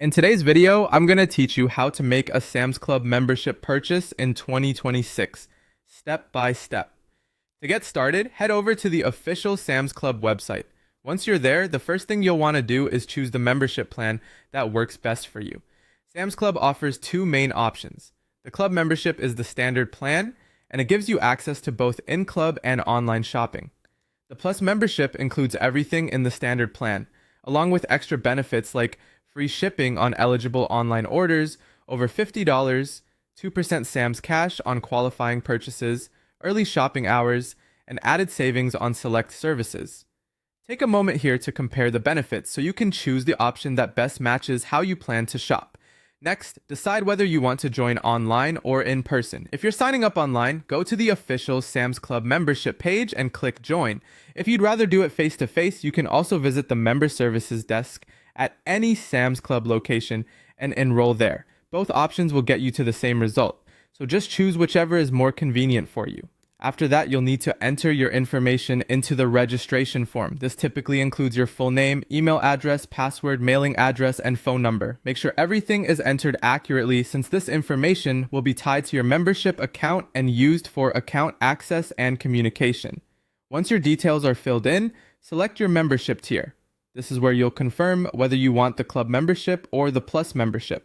In today's video, I'm going to teach you how to make a Sam's Club membership purchase in 2026, step by step. To get started, head over to the official Sam's Club website. Once you're there, the first thing you'll want to do is choose the membership plan that works best for you. Sam's Club offers two main options. The club membership is the standard plan, and it gives you access to both in-club and online shopping. The Plus membership includes everything in the standard plan, along with extra benefits like free shipping on eligible online orders over $50, 2% Sam's Cash on qualifying purchases, early shopping hours, and added savings on select services. Take a moment here to compare the benefits so you can choose the option that best matches how you plan to shop. Next, decide whether you want to join online or in person. If you're signing up online, go to the official Sam's Club membership page and click Join. If you'd rather do it face to face, you can also visit the member services desk at any Sam's Club location and enroll there. Both options will get you to the same result, so just choose whichever is more convenient for you. After that, you'll need to enter your information into the registration form. This typically includes your full name, email address, password, mailing address, and phone number. Make sure everything is entered accurately since this information will be tied to your membership account and used for account access and communication. Once your details are filled in, select your membership tier. This is where you'll confirm whether you want the club membership or the Plus membership.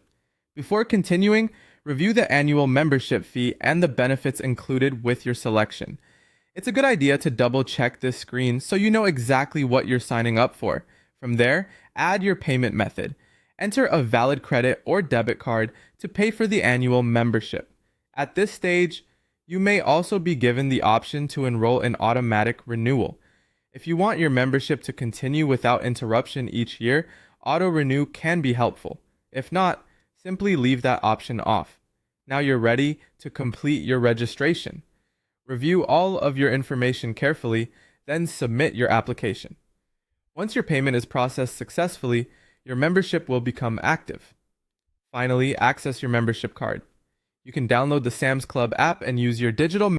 Before continuing, review the annual membership fee and the benefits included with your selection. It's a good idea to double check this screen so you know exactly what you're signing up for. From there, add your payment method. Enter a valid credit or debit card to pay for the annual membership. At this stage, you may also be given the option to enroll in automatic renewal. If you want your membership to continue without interruption each year, auto renew can be helpful. If not, simply leave that option off. Now you're ready to complete your registration. Review all of your information carefully, then submit your application. Once your payment is processed successfully, your membership will become active. Finally, access your membership card. You can download the Sam's Club app and use your digital